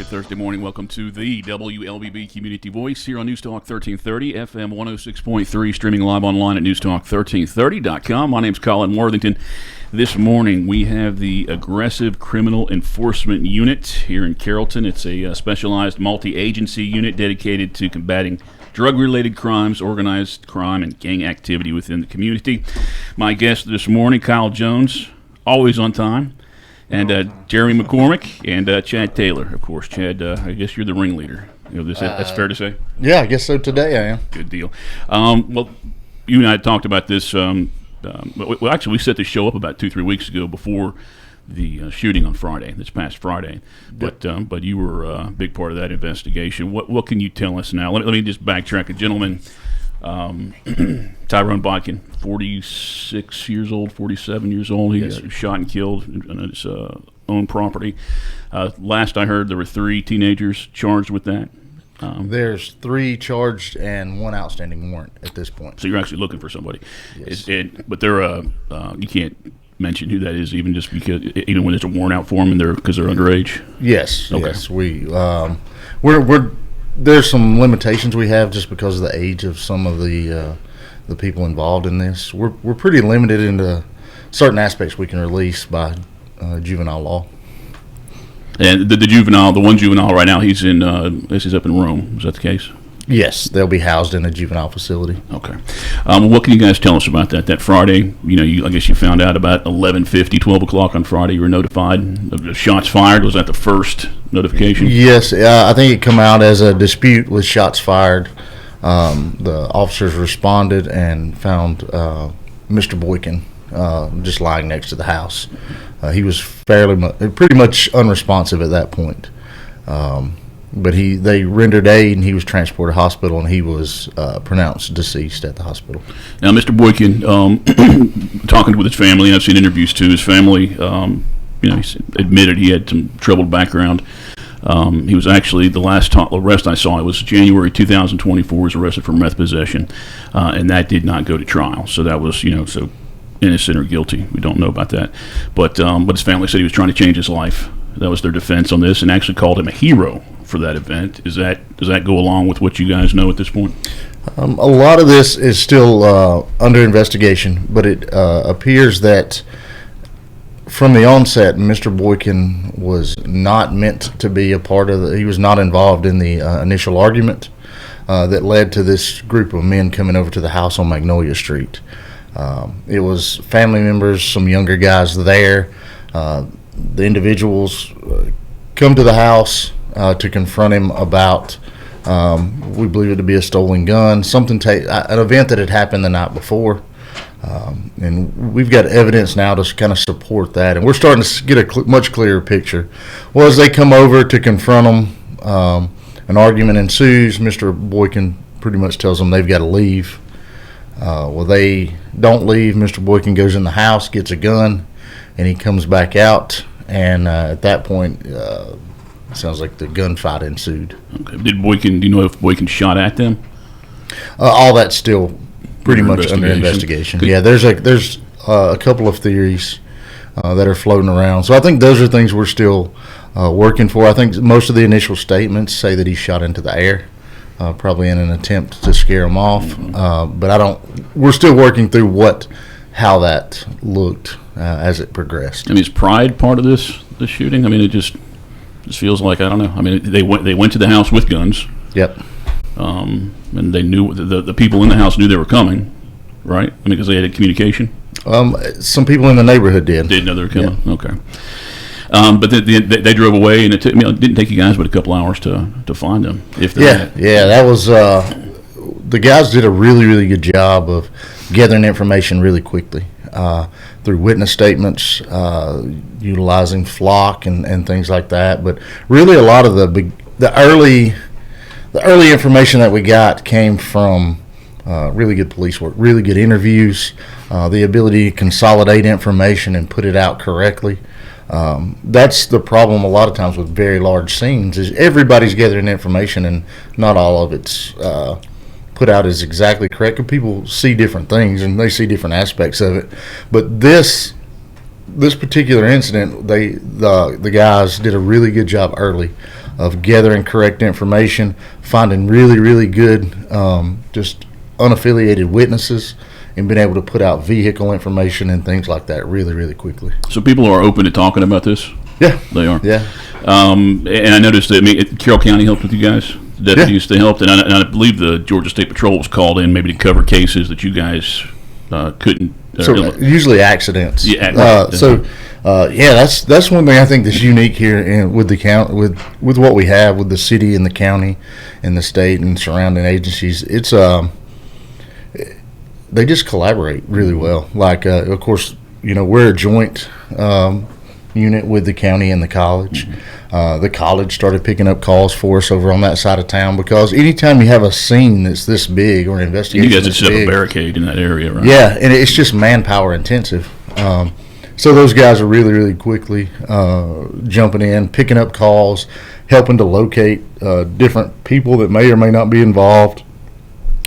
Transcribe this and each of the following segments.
Good Thursday morning. Welcome to the WLBB Community Voice here on News Talk 1330, FM 106.3, streaming live online at newstalk1330.com. My name's Colin Worthington. This morning we have the Aggressive Criminal Enforcement Unit here in Carrollton. It's a specialized multi-agency unit dedicated to combating drug-related crimes, organized crime, and gang activity within the community. My guest this morning, Kyle Jones, always on time. And Jeremy McCormick and Chad Taylor, of course. Chad, I guess you're the ringleader. That's fair to say? Yeah, I guess so today I am. Good deal. Well, you and I talked about this. Actually, we set the show up about 2-3 weeks ago before the shooting on Friday, this past Friday. But you were a big part of that investigation. What can you tell us now? Let me just backtrack. A gentleman, Tyrone Bodkin, 46 years old, 47 years old. He got shot and killed on his own property. Last I heard, there were 3 teenagers charged with that. There's 3 charged and 1 outstanding warrant at this point. So you're actually looking for somebody. Yes. But they're you can't mention who that is, even when there's a warrant out for them, and because they're underage. Yes. Okay. Yes. We're there's some limitations we have just because of the age of some of the people involved in this. We're pretty limited into certain aspects we can release by juvenile law. And the one juvenile right now, he's up in Rome. Is that the case? Yes, they'll be housed in a juvenile facility. Okay. What can you guys tell us about that? That Friday, I guess you found out about 11:50, 12 o'clock on Friday. You were notified of the shots fired. Was that the first notification? Yes, I think it come out as a dispute with shots fired. The officers responded and found Mr. Boykin just lying next to the house. He was pretty much unresponsive at that point. But they rendered aid, and he was transported to hospital, and he was pronounced deceased at the hospital. Now, Mr. Boykin, talking with his family, and I've seen interviews too. His family, he admitted he had some troubled background. He was actually the last arrest I saw. It was January 2024. He was arrested for meth possession, and that did not go to trial. So that was, so innocent or guilty. We don't know about that. But his family said he was trying to change his life. That was their defense on this, and actually called him a hero for that event. Does that go along with what you guys know at this point? A lot of this is still under investigation, but it appears that from the onset, Mr. Boykin was not meant to be a part of he was not involved in the initial argument that led to this group of men coming over to the house on Magnolia Street. It was family members, some younger guys there. The individuals come to the house to confront him about, we believe it to be a stolen gun, an event that had happened the night before. And we've got evidence now to kind of support that. And we're starting to get a much clearer picture. Well, as they come over to confront him, an argument ensues. Mr. Boykin pretty much tells them they've got to leave. Well, they don't leave. Mr. Boykin goes in the house, gets a gun, and he comes back out. And at that point, it sounds like the gunfight ensued. Okay. Do you know if Boykin shot at them? All that's still pretty much under investigation. Yeah, there's a couple of theories that are floating around. So I think those are things we're still working for. I think most of the initial statements say that he shot into the air, probably in an attempt to scare him off. Mm-hmm. But we're still working through how that looked as it progressed. I mean, is pride part of this shooting? I mean, it just feels like, I don't know. I mean, they went to the house with guns. Yep. And they knew the people in the house knew they were coming, right? I mean, because they had communication. Some people in the neighborhood did. Did know they were coming. Yeah. Okay. But they drove away, and it didn't take you guys but a couple hours to find them. That was the guys did a really, really good job of gathering information really quickly through witness statements, utilizing flock and things like that. But really, a lot of the early information that we got came from really good police work, really good interviews, the ability to consolidate information and put it out correctly. That's the problem a lot of times with very large scenes is everybody's gathering information and not all of it's put out as exactly correct. People see different things and they see different aspects of it. But this this particular incident, the guys did a really good job early of gathering correct information, finding really, really good just unaffiliated witnesses, and being able to put out vehicle information and things like that really, really quickly. So people are open to talking about this? Yeah. They are? Yeah. And I noticed that Carroll County helped with you guys? The deputies they helped, and I believe the Georgia State Patrol was called in maybe to cover cases that you guys couldn't. So usually accidents. Yeah. That's one thing I think that's unique here with the county, with what we have with the city and the county and the state and surrounding agencies. It's they just collaborate really well. Like of course, we're a joint unit with the county and the college. The college started picking up calls for us over on that side of town because anytime you have a scene that's this big or an investigation, you guys have set up a barricade in that area, right? Yeah, and it's just manpower intensive. So those guys are really, really quickly jumping in, picking up calls, helping to locate different people that may or may not be involved.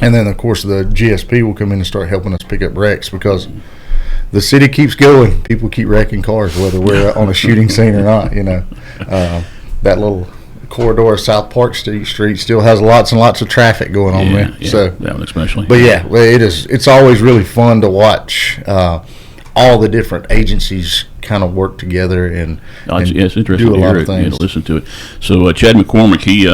And then, of course, the GSP will come in and start helping us pick up wrecks because the city keeps going. People keep wrecking cars, whether we're on a shooting scene or not. That little corridor of South Park Street still has lots and lots of traffic going on there. Yeah, so that one especially. But it is. It's always really fun to watch all the different agencies kind of work together and it's interesting do a lot of to things. Listen to it. So Chad McCormick, he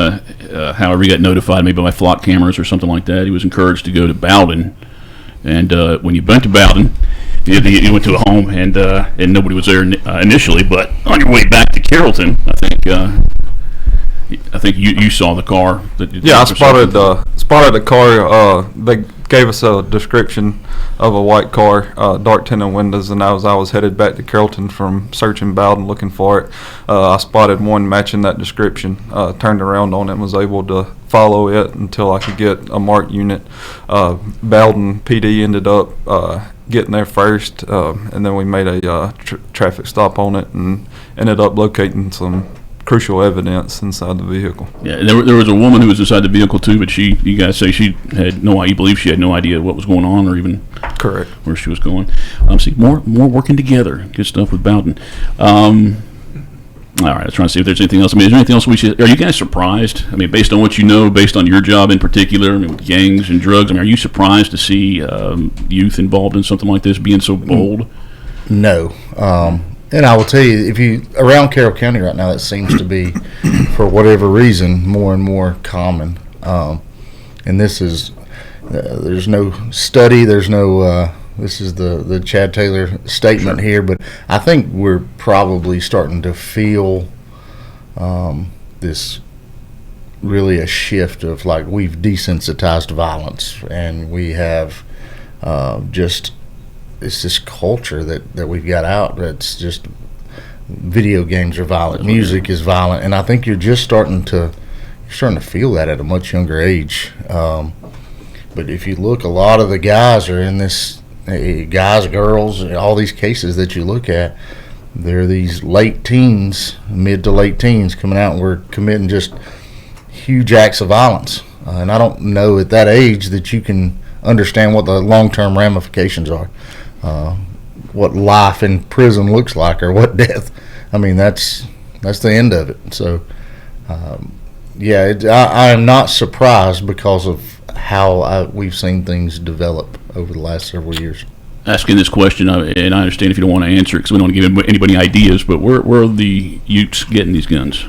however he got notified maybe by flock cameras or something like that, he was encouraged to go to Bowden, and when you went to Bowden, you went to a home and nobody was there initially, but on your way back to Carrollton, I think you saw the car. I spotted the car. They gave us a description of a white car, dark tinted windows, and I was headed back to Carrollton from searching Bowden looking for it. I spotted one matching that description, turned around on it and was able to follow it until I could get a marked unit. Bowden PD ended up getting there first, and then we made a traffic stop on it and ended up locating some crucial evidence inside the vehicle. Yeah, and there was a woman who was inside the vehicle too, but you guys say she had you believe she had no idea what was going on or even correct where she was going. See, more working together. Good stuff with Bowden. All right, I was trying to see if there's anything else. Is there anything else are you guys surprised? Based on what you know, based on your job in particular, with gangs and drugs, are you surprised to see youth involved in something like this being so bold? No. And I will tell you, around Carroll County right now, that seems to be, for whatever reason, more and more common. And this is, there's no study, there's no, this is the Chad Taylor statement here, but I think we're probably starting to feel this really a shift of we've desensitized violence, and we have it's this culture that we've got out that's just video games are violent, music is violent, and I think you're just starting to feel that at a much younger age. But if you look, a lot of the guys are in this, guys, girls, all these cases that you look at, they're these late teens, mid to late teens coming out, and we're committing just huge acts of violence. And I don't know at that age that you can understand what the long-term ramifications are. What life in prison looks like, or what death. That's the end of it. So, I am not surprised because of how we've seen things develop over the last several years. Asking this question, and I understand if you don't want to answer it because we don't want to give anybody ideas, but where are the youths getting these guns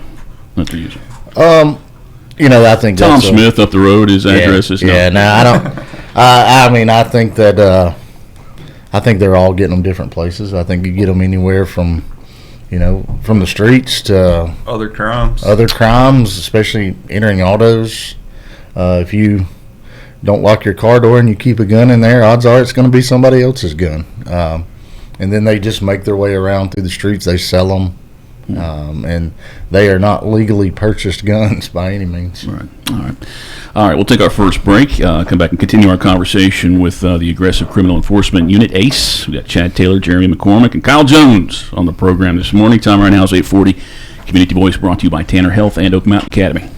that they're using? I think Tom Smith up the road, his address is I don't. I think that. I think they're all getting them different places. I think you get them anywhere from, from the streets to other crimes, especially entering autos. If you don't lock your car door and you keep a gun in there, odds are it's going to be somebody else's gun. And then they just make their way around through the streets. They sell them, and they are not legally purchased guns by any means. Right. All right. We'll take our first break. Come back and continue our conversation with the Aggressive Criminal Enforcement Unit, ACE. We got Chad Taylor, Jeremy McCormick, and Kyle Jones on the program this morning. Time right now is 8:40. Community Voice brought to you by Tanner Health and Oak Mountain Academy.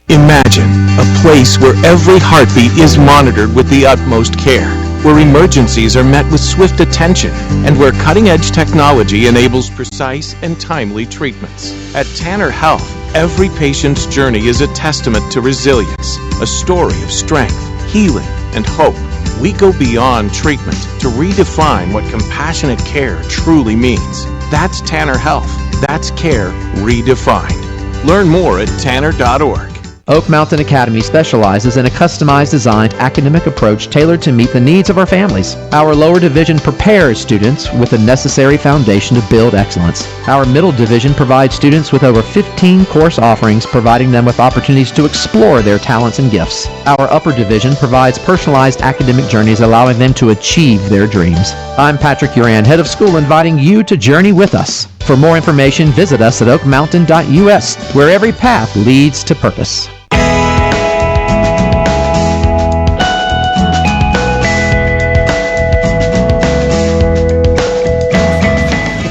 Imagine a place where every heartbeat is monitored with the utmost care. where emergencies are met with swift attention, and where cutting-edge technology enables precise and timely treatments. At Tanner Health, every patient's journey is a testament to resilience, a story of strength, healing, and hope. We go beyond treatment to redefine what compassionate care truly means. That's Tanner Health. That's care redefined. Learn more at tanner.org. Oak Mountain Academy specializes in a customized designed academic approach tailored to meet the needs of our families. Our lower division prepares students with the necessary foundation to build excellence. Our middle division provides students with over 15 course offerings, providing them with opportunities to explore their talents and gifts. Our upper division provides personalized academic journeys, allowing them to achieve their dreams. I'm Patrick Uran, head of school, inviting you to journey with us. For more information, visit us at oakmountain.us, where every path leads to purpose.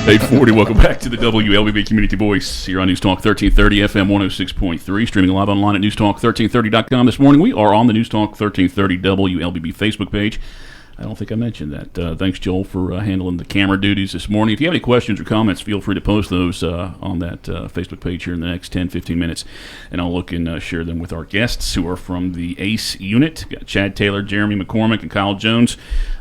840, welcome back to the WLBB Community Voice here on News Talk 1330 FM 106.3, streaming live online at newstalk1330.com. This morning we are on the News Talk 1330 WLBB Facebook page. I don't think I mentioned that. Thanks, Joel, for handling the camera duties this morning. If you have any questions or comments, feel free to post those on that Facebook page here in the next 10, 15 minutes, and I'll look and share them with our guests who are from the ACE unit. Got Chad Taylor, Jeremy McCormick, and Kyle Jones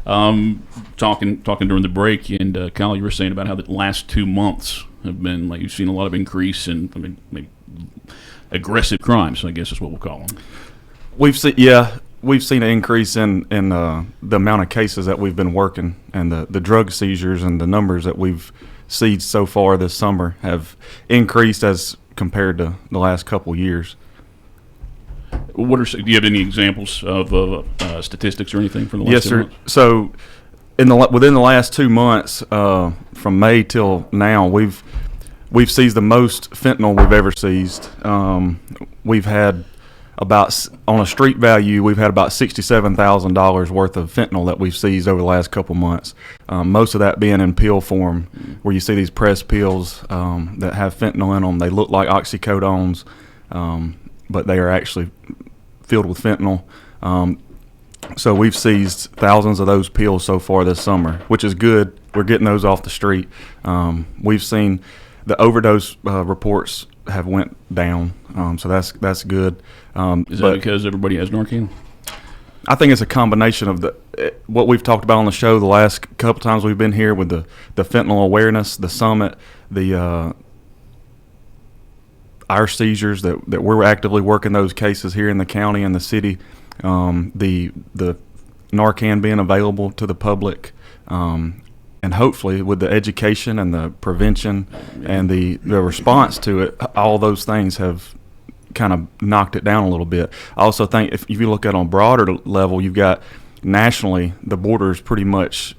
talking during the break. And Kyle, you were saying about how the last 2 months have been, like, you've seen a lot of increase in, maybe aggressive crimes, I guess is what we'll call them. We've seen an increase in the amount of cases that we've been working, and the drug seizures and the numbers that we've seized so far this summer have increased as compared to the last couple years. Do you have any examples of statistics or anything from the last Yes, 2 sir. months? So within the last 2 months, from May till now, we've seized the most fentanyl we've ever seized. We've had on a street value, we've had about $67,000 worth of fentanyl that we've seized over the last couple months. Most of that being in pill form, where you see these pressed pills that have fentanyl in them. They look like oxycodones, but they are actually filled with fentanyl. So we've seized thousands of those pills so far this summer, which is good. We're getting those off the street. We've seen the overdose reports have went down, so that's good. Is that because everybody has Narcan? I think it's a combination of what we've talked about on the show the last couple times we've been here with the fentanyl awareness, the summit, our seizures that we're actively working those cases here in the county and the city, the Narcan being available to the public, and hopefully with the education and the prevention and the response to it, all those things have kind of knocked it down a little bit. I also think if you look at on a broader level, you've got nationally the border's pretty much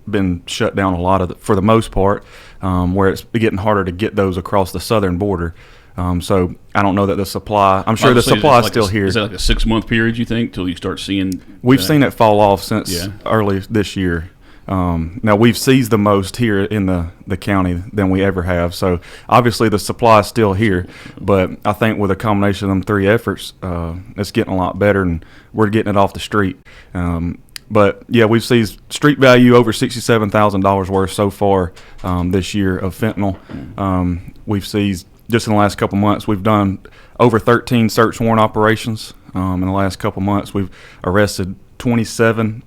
been shut down for the most part, where it's getting harder to get those across the southern border. So I don't know that the supply. I'm sure the supply is still here. Is that like a 6-month period, you think, till you start seeing? We've seen it fall off since early this year. Now we've seized the most here in the county than we ever have. So obviously the supply is still here, but I think with a combination of them three efforts, it's getting a lot better, and we're getting it off the street. But yeah, we've seized street value over $67,000 worth so far this year of fentanyl. We've seized just in the last couple months. We've done over 13 search warrant operations in the last couple months. We've arrested 27.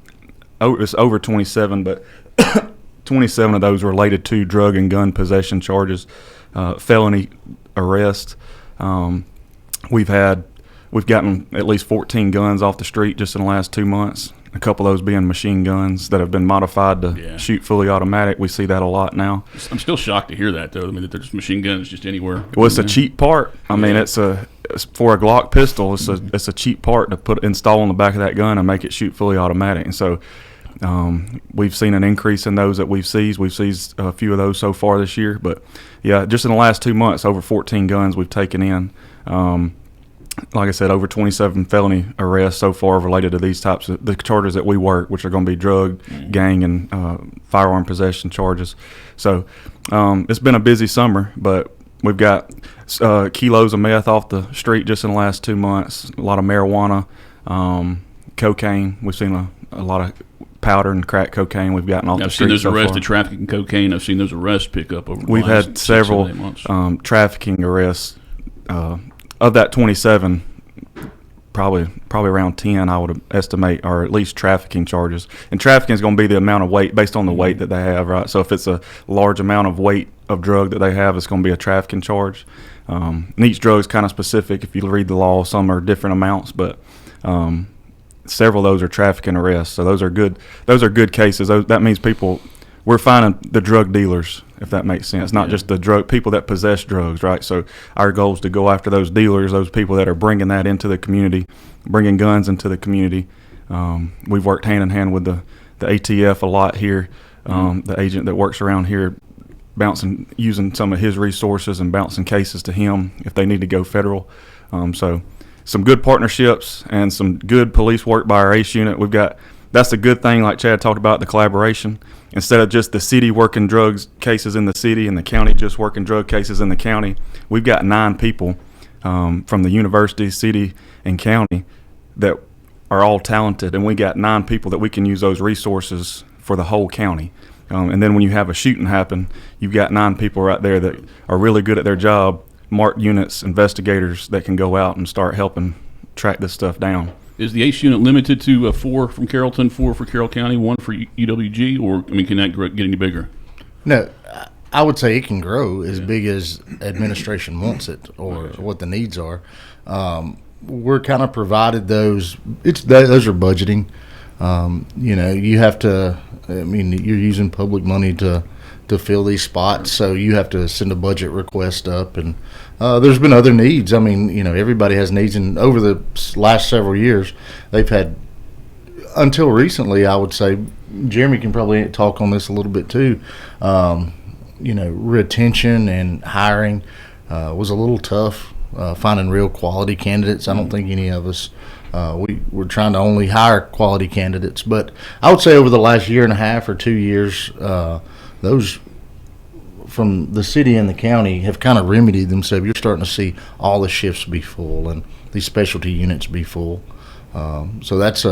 It's over 27, but 27 of those related to drug and gun possession charges, felony arrest. We've gotten at least 14 guns off the street just in the last 2 months. A couple of those being machine guns that have been modified to shoot fully automatic. We see that a lot now. I'm still shocked to hear that, though. I mean, that there's machine guns just anywhere. Well, it's a cheap part. I mean, it's for a Glock pistol. It's a cheap part to install on the back of that gun and make it shoot fully automatic. And so we've seen an increase in those that we've seized. We've seized a few of those so far this year. But, yeah, just in the last 2 months, over 14 guns we've taken in. Like I said, over 27 felony arrests so far related to these types of the charges that we work, which are going to be drug, gang, and firearm possession charges. So it's been a busy summer, but we've got kilos of meth off the street just in the last 2 months, a lot of marijuana, cocaine. We've seen a lot of powder and crack cocaine we've gotten off the I've seen street those so arrests far. of trafficking cocaine. I've seen those arrests pick up over the We've last had 6, several 7, 8 months. trafficking arrests. Of that 27, probably around 10, I would estimate, are at least trafficking charges. And trafficking is going to be the amount of weight based on the weight that they have, right? So if it's a large amount of weight of drug that they have, it's going to be a trafficking charge. And each drug is kind of specific. If you read the law, some are different amounts, but several of those are trafficking arrests. So those are good. Those are good cases. That means we're finding the drug dealers, if that makes sense, not just the people that possess drugs, right? So our goal is to go after those dealers, those people that are bringing that into the community, bringing guns into the community. We've worked hand in hand with the ATF a lot here, the agent that works around here, using some of his resources and bouncing cases to him if they need to go federal. So some good partnerships and some good police work by our ACE unit. That's a good thing, like Chad talked about, the collaboration. Instead of just the city working drugs cases in the city and the county just working drug cases in the county, we've got 9 people from the university, city, and county that are all talented, and we got 9 people that we can use those resources for the whole county. And then when you have a shooting happen, you've got 9 people right there that are really good at their job, marked units, investigators that can go out and start helping track this stuff down. Is the ACE unit limited to 4 from Carrollton, 4 for Carroll County, 1 for UWG, or can that get any bigger? No, I would say it can grow as big as administration wants it or what the needs are. We're kind of provided those. Those are budgeting. You have to. You're using public money to fill these spots, so you have to send a budget request up, and there's been other needs. Everybody has needs, and over the last several years, they've had, until recently, I would say, Jeremy can probably talk on this a little bit too, retention and hiring was a little tough, finding real quality candidates. I don't think any of us, we're trying to only hire quality candidates, but I would say over the last year and a half or 2 years, those from the city and the county have kind of remedied themselves. You're starting to see all the shifts be full and these specialty units be full. So that's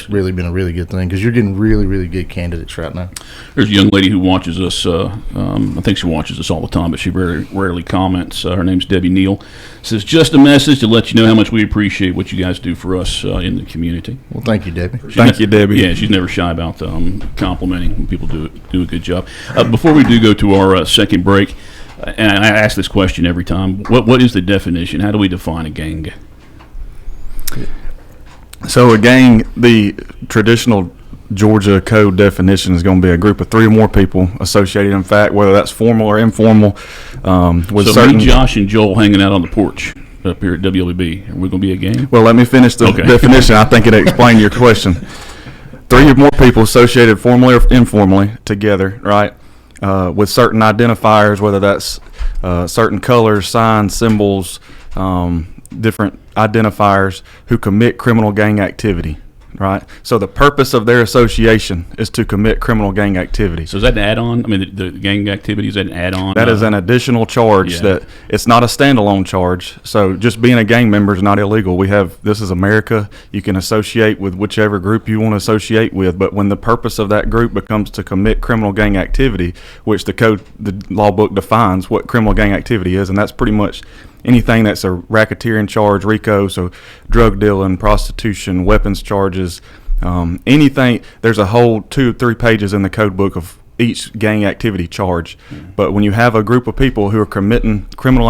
really been a really good thing because you're getting really, really good candidates right now. There's a young lady who watches us. I think she watches us all the time, but she very rarely comments. Her name's Debbie Neal. Says, just a message to let you know how much we appreciate what you guys do for us in the community. Well, thank you, Debbie. Thank you, Debbie. Yeah, she's never shy about complimenting when people do a good job. Before we do go to our second break, and I ask this question every time, what is the definition? How do we define a gang? So a gang, the traditional Georgia code definition is going to be a group of 3 or more people associated, in fact, whether that's formal or informal. With so me, Josh, and Joel hanging out on the porch up here at WLB. Are we going to be a gang? Well, let me finish the definition. I think it'll explain your question. 3 or more people associated formally or informally together, right, with certain identifiers, whether that's certain colors, signs, symbols, different identifiers, who commit criminal gang activity, right? So the purpose of their association is to commit criminal gang activity. So is that an add-on? I mean, the gang activity, is that an add-on? That is an additional charge. That it's not a standalone charge. So just being a gang member is not illegal. This is America. You can associate with whichever group you want to associate with, but when the purpose of that group becomes to commit criminal gang activity, which the law book defines what criminal gang activity is, and that's pretty much anything that's a racketeering charge, RICO, so drug dealing, prostitution, weapons charges, anything. There's a whole 2 or 3 pages in the code book of each gang activity charge. But when you have a group of people who are committing criminal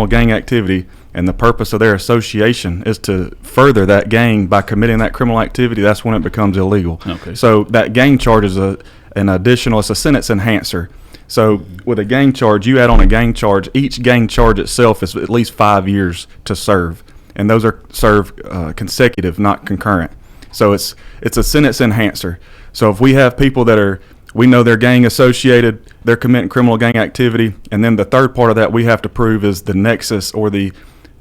gang activity, and the purpose of their association is to further that gang by committing that criminal activity, that's when it becomes illegal. Okay. So that gang charge is it's a sentence enhancer. So with a gang charge, you add on a gang charge. Each gang charge itself is at least 5 years to serve, and those are served consecutive, not concurrent. So it's a sentence enhancer. So if we have people we know they're gang associated, they're committing criminal gang activity, and then the third part of that we have to prove is the nexus or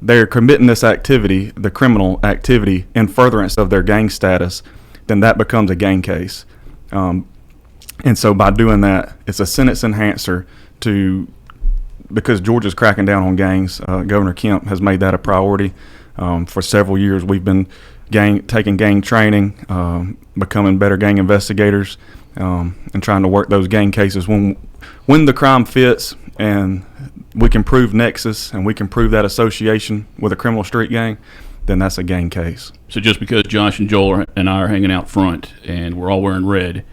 they're committing this activity, the criminal activity, in furtherance of their gang status, then that becomes a gang case. And so by doing that, it's a sentence enhancer because Georgia's cracking down on gangs. Governor Kemp has made that a priority. For several years, we've been taking gang training, becoming better gang investigators, and trying to work those gang cases when the crime fits and we can prove nexus and we can prove that association with a criminal street gang, then that's a gang case. So just because Josh and Joel and I are hanging out front and we're all wearing red,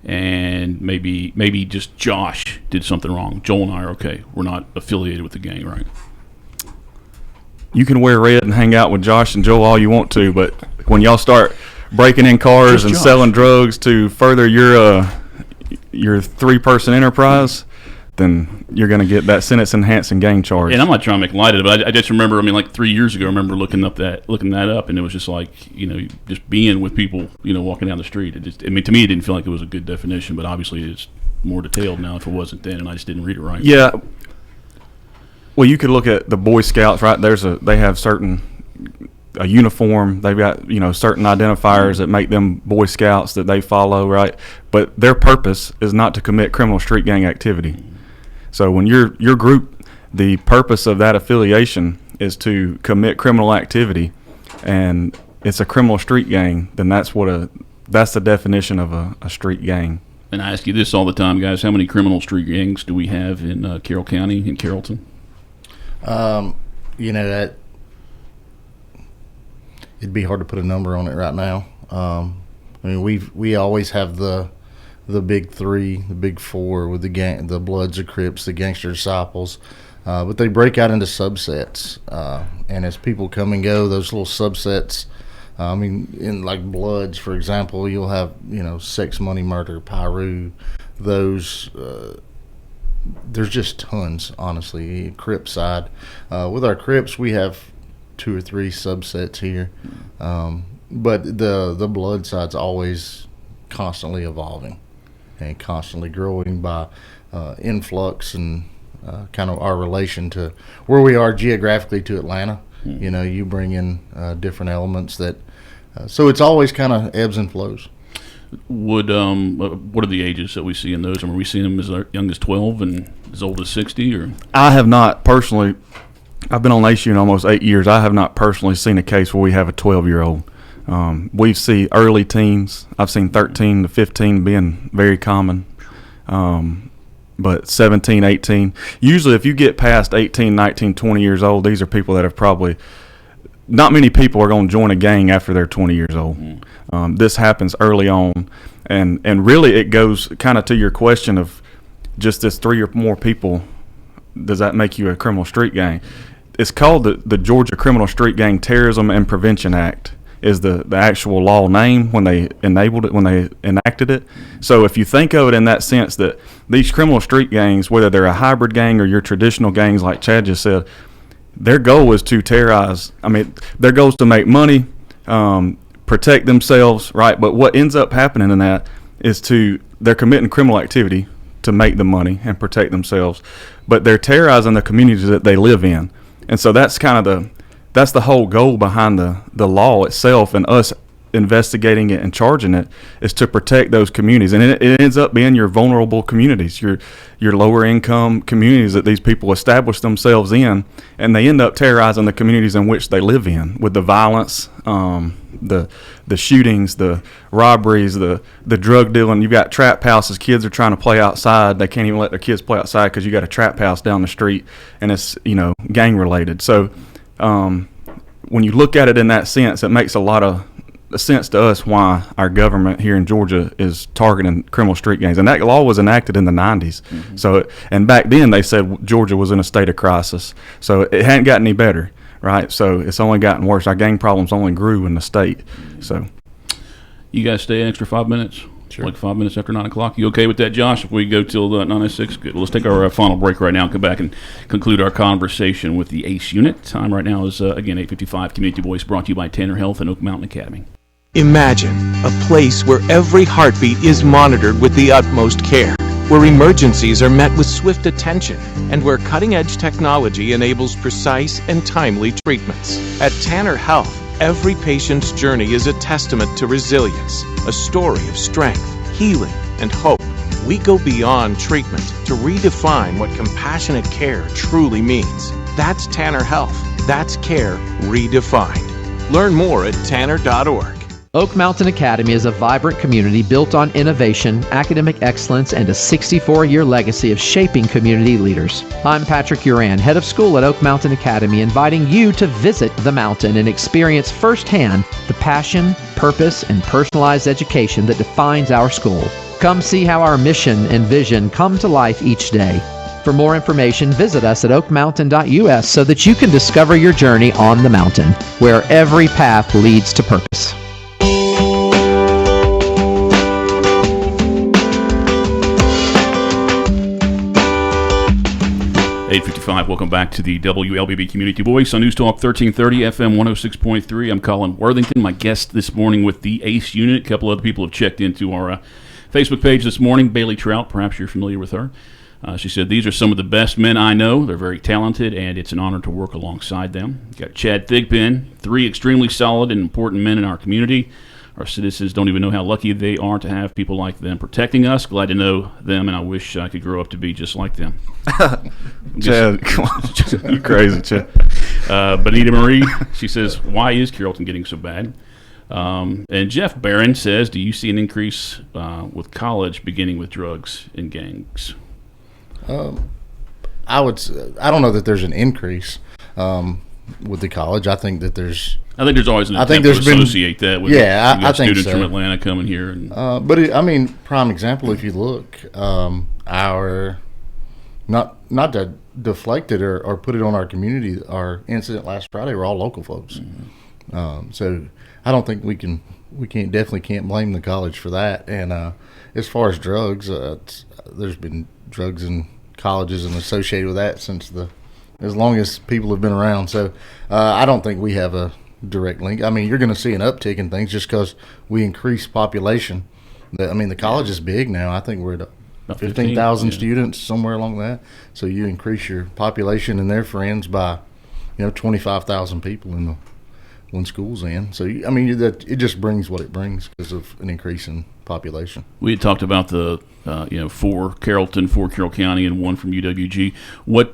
and maybe just Josh did something wrong, Joel and I are okay. We're not affiliated with the gang, right? You can wear red and hang out with Josh and Joel all you want to, but when y'all start breaking in cars Just and Josh. selling drugs to further your three-person enterprise, then you're going to get that sentence-enhancing gang charge. And I'm not trying to make light of it, but I just remember, like 3 years ago, I remember looking that up, and it was just like, just being with people, walking down the street. To me, it didn't feel like it was a good definition, but obviously it's more detailed now if it wasn't then, and I just didn't read it right. Yeah. Well, you could look at the Boy Scouts, right? They have a uniform. They've got, certain identifiers that make them Boy Scouts that they follow, right? But their purpose is not to commit criminal street gang activity. So when your group, the purpose of that affiliation is to commit criminal activity, and it's a criminal street gang, then that's the definition of a street gang. And I ask you this all the time, guys: how many criminal street gangs do we have in Carroll County, in Carrollton? That it'd be hard to put a number on it right now. We always have the big three, the big four with the Bloods, the Crips, the Gangster Disciples, but they break out into subsets, and as people come and go, those little subsets. In like Bloods, for example, you'll have Sex, Money, Murder, Pyru, those. There's just tons, honestly. Crip side, with our Crips, we have 2 or 3 subsets here, but the Blood side's always constantly evolving and constantly growing by influx and kind of our relation to where we are geographically to Atlanta. You bring in different elements that, so it's always kind of ebbs and flows. What are the ages that we see in those? Are we seeing them as young as 12 and as old as 60? Or I have not personally. I've been on ACU in almost 8 years. I have not personally seen a case where we have a 12-year-old. We've seen early teens. I've seen 13 to 15 being very common. But 17, 18. Usually if you get past 18, 19, 20 years old, these are people that have probably – not many people are going to join a gang after they're 20 years old. This happens early on. And really it goes kind of to your question of just this 3 or more people, does that make you a criminal street gang? It's called the Georgia Criminal Street Gang Terrorism and Prevention Act is the actual law name when they enacted it. So if you think of it in that sense that these criminal street gangs, whether they're a hybrid gang or your traditional gangs like Chad just said, their goal is to terrorize. Their goal is to make money, protect themselves, right? But what ends up happening in that is they're committing criminal activity to make the money and protect themselves, but they're terrorizing the communities that they live in. And so that's kind of that's the whole goal behind the law itself, and us investigating it and charging it is to protect those communities. And it ends up being your vulnerable communities, your lower income communities that these people establish themselves in, and they end up terrorizing the communities in which they live in with the violence, the shootings, the robberies, the drug dealing. You've got trap houses. Kids are trying to play outside. They can't even let their kids play outside because you got a trap house down the street, and it's gang related. So when you look at it in that sense, it makes a lot of sense to us why our government here in Georgia is targeting criminal street gangs. And that law was enacted in the 90s. Mm-hmm. So, and back then they said Georgia was in a state of crisis. So it hadn't gotten any better, right? So it's only gotten worse. Our gang problems only grew in the state. So you guys stay an extra 5 minutes? Sure. Like 5 minutes after 9 o'clock. You okay with that, Josh? If we go till 9:06, good. Well, let's take our final break right now and come back and conclude our conversation with the ACE unit. Time right now is, again, 8:55. Community Voice brought to you by Tanner Health and Oak Mountain Academy. Imagine a place where every heartbeat is monitored with the utmost care, where emergencies are met with swift attention, and where cutting-edge technology enables precise and timely treatments. At Tanner Health, every patient's journey is a testament to resilience, a story of strength, healing, and hope. We go beyond treatment to redefine what compassionate care truly means. That's Tanner Health. That's care redefined. Learn more at tanner.org. Oak Mountain Academy is a vibrant community built on innovation, academic excellence, and a 64-year legacy of shaping community leaders. I'm Patrick Uran, head of school at Oak Mountain Academy, inviting you to visit the mountain and experience firsthand the passion, purpose, and personalized education that defines our school. Come see how our mission and vision come to life each day. For more information, visit us at oakmountain.us so that you can discover your journey on the mountain, where every path leads to purpose. 8:55. Welcome back to the WLBB Community Voice on News Talk 1330 FM 106.3. I'm Colin Worthington. My guest this morning with the ACE unit. A couple other people have checked into our Facebook page this morning. Bailey Trout, perhaps you're familiar with her. She said, "These are some of the best men I know. They're very talented, and it's an honor to work alongside them." We've got Chad Thigpen, 3 extremely solid and important men in our community. Our citizens don't even know how lucky they are to have people like them protecting us. Glad to know them, and I wish I could grow up to be just like them. Chad, come on. You're crazy, Chad. Bonita Marie, she says, "Why is Carrollton getting so bad?" And Jeff Barron says, "Do you see an increase with college beginning with drugs and gangs?" I don't know that there's an increase with the college. I think there's always an attempt to associate that with I think students so. from Atlanta coming here. And, prime example, if you look, our not to deflect it or put it on our community, our incident last Friday were all local folks. Mm-hmm. So I don't think we definitely can't blame the college for that. And as far as drugs, there's been drugs in colleges and associated with that as long as people have been around. So I don't think we have a direct link. I mean, you're going to see an uptick in things just because we increase population. The college is big now. I think we're at 15,000 students, somewhere along that. So you increase your population and their friends by, 25,000 people when school's in. So it just brings what it brings because of an increase in population. We had talked about the 4 Carrollton, 4 Carroll County, and 1 from UWG. What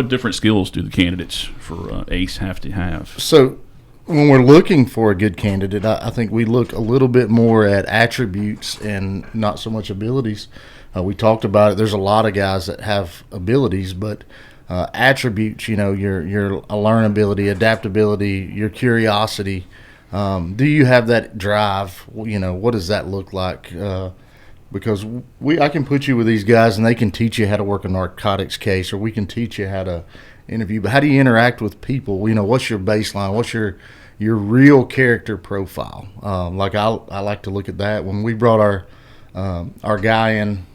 different skills do the candidates for ACE have to have? So when we're looking for a good candidate, I think we look a little bit more at attributes and not so much abilities. We talked about it. There's a lot of guys that have abilities, but attributes, your learnability, adaptability, your curiosity. Do you have that drive? What does that look like? Because I can put you with these guys and they can teach you how to work a narcotics case, or we can teach you how to interview. But how do you interact with people? What's your baseline? What's your real character profile? I like to look at that. When we brought our guy in,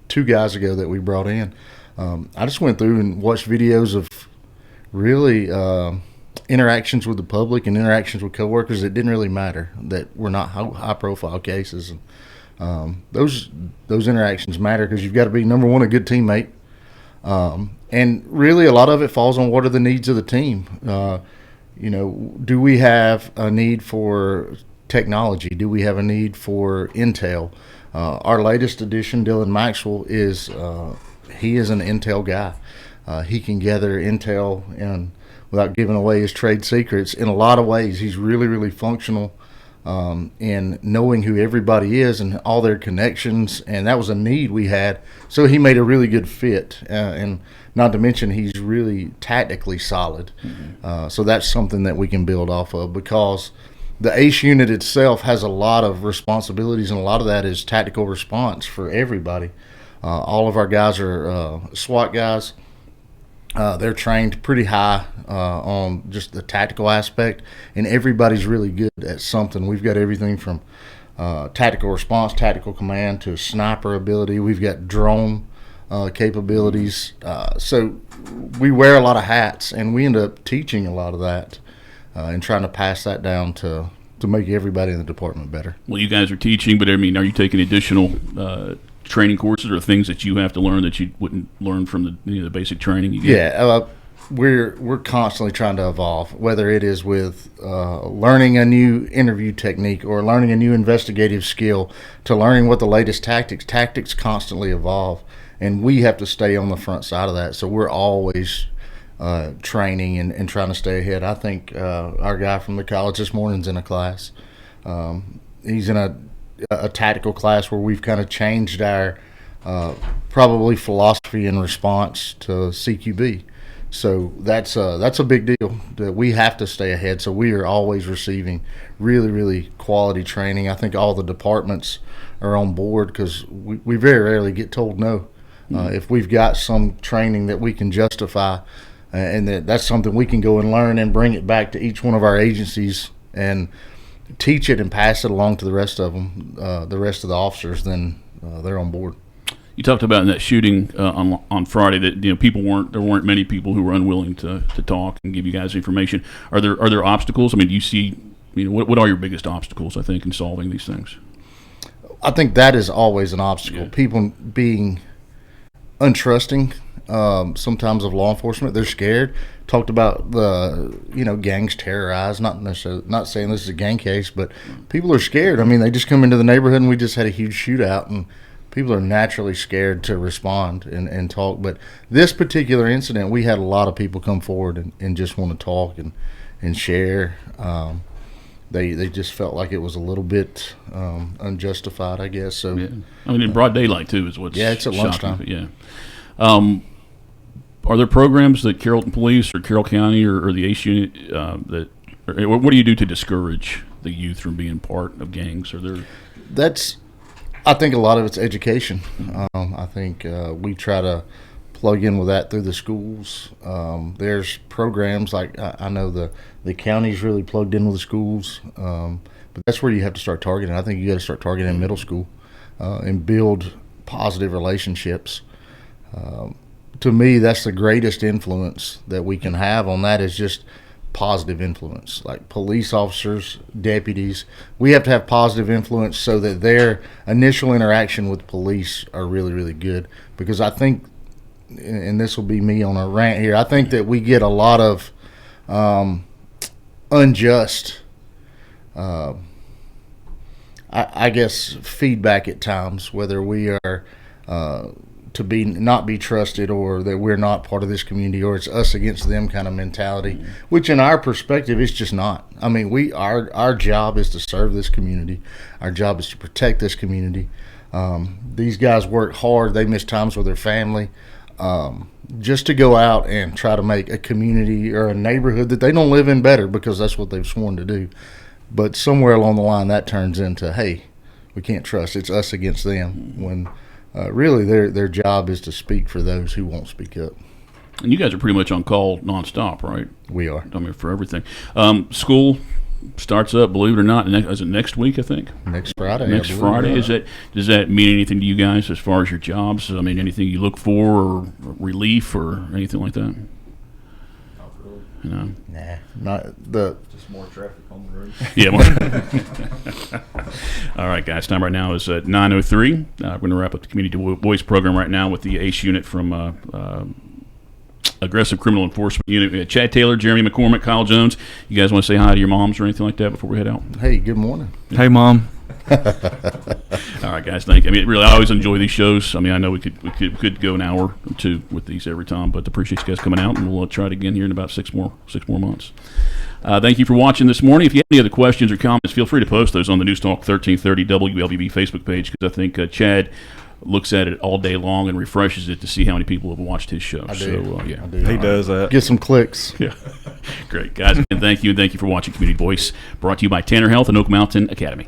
2 guys ago that we brought in, I just went through and watched videos of really interactions with the public and interactions with coworkers. It didn't really matter that we're not high profile cases. And those interactions matter because you've got to be, number one, a good teammate. And really a lot of it falls on what are the needs of the team. Do we have a need for technology? Do we have a need for intel? Our latest addition, Dylan Maxwell, he is an intel guy. He can gather intel and without giving away his trade secrets. In a lot of ways, he's really, really functional in knowing who everybody is and all their connections, and that was a need we had. So he made a really good fit, and not to mention he's really tactically solid. Mm-hmm. So that's something that we can build off of, because the ACE unit itself has a lot of responsibilities, and a lot of that is tactical response for everybody. All of our guys are SWAT guys. They're trained pretty high on just the tactical aspect, and everybody's really good at something. We've got everything from tactical response, tactical command, to sniper ability. We've got drone capabilities. So we wear a lot of hats, and we end up teaching a lot of that and trying to pass that down to make everybody in the department better. Well, you guys are teaching, but are you taking additional training courses or things that you have to learn that you wouldn't learn from the basic training you get? Yeah, we're constantly trying to evolve, whether it is with learning a new interview technique or learning a new investigative skill to learning what the latest tactics constantly evolve, and we have to stay on the front side of that. So we're always training and trying to stay ahead. I think our guy from the college this morning's in a class. He's in a tactical class where we've kind of changed our probably philosophy in response to CQB. So that's a big deal that we have to stay ahead. So we are always receiving really, really quality training. I think all the departments are on board because we very rarely get told no. If we've got some training that we can justify and that's something we can go and learn and bring it back to each one of our agencies and teach it and pass it along to the rest of them, the rest of the officers, then they're on board. You talked about in that shooting on Friday that there weren't many people who were unwilling to talk and give you guys information. Are there obstacles? I mean, do you see what are your biggest obstacles? I think in solving these things. I think that is always an obstacle. Yeah. People being untrusting sometimes of law enforcement. They're scared. Talked about the gangs terrorize. Not saying this is a gang case, but people are scared. I mean, they just come into the neighborhood and we just had a huge shootout and people are naturally scared to respond and talk. But this particular incident, we had a lot of people come forward and just want to talk and share. They just felt like it was a little bit unjustified, I guess. So yeah. I mean, in broad daylight too is what's it's at lunchtime. Yeah. Are there programs that Carrollton Police or Carroll County or the ACE unit what do you do to discourage the youth from being part of gangs? I think a lot of it's education. I think we try to plug in with that through the schools. There's programs like I know the county's really plugged in with the schools, but that's where you have to start targeting. I think you got to start targeting middle school and build positive relationships. To me, that's the greatest influence that we can have on that is just positive influence. Like police officers, deputies, we have to have positive influence so that their initial interaction with police are really, really good. Because I think, and this will be me on a rant here, I think that we get a lot of unjust, I guess, feedback at times, whether we are to not be trusted or that we're not part of this community or it's us against them kind of mentality, which in our perspective is just not. I mean, our job is to serve this community. Our job is to protect this community. These guys work hard. They miss times with their family just to go out and try to make a community or a neighborhood that they don't live in better because that's what they've sworn to do. But somewhere along the line that turns into, hey, we can't trust. It's us against them when really their job is to speak for those who won't speak up. And you guys are pretty much on call nonstop, right? We are. I mean, for everything. School starts up, believe it or not, is it next week, I think? Next Friday. Next Friday. Does that mean anything to you guys as far as your jobs? I mean, anything you look for or relief or anything like that? No. Nah, not the. Just more traffic on the road. Yeah. All right, guys. Time right now is at 9:03. We're going to wrap up the Community Voice program right now with the ACE unit from Aggressive Criminal Enforcement Unit. We had Chad Taylor, Jeremy McCormick, Kyle Jones. You guys want to say hi to your moms or anything like that before we head out? Hey, good morning. Hey, Mom. All right, guys. Thank you. I mean, really, I always enjoy these shows. I mean, I know we could go an hour or two with these every time, but appreciate you guys coming out, and we'll try it again here in about six more months. Thank you for watching this morning. If you have any other questions or comments, feel free to post those on the Newstalk 1330 WLBB Facebook page because I think Chad looks at it all day long and refreshes it to see how many people have watched his show. I do. So, yeah. I do. He does that. Get some clicks. Yeah. Great. Guys, and thank you for watching Community Voice, brought to you by Tanner Health and Oak Mountain Academy.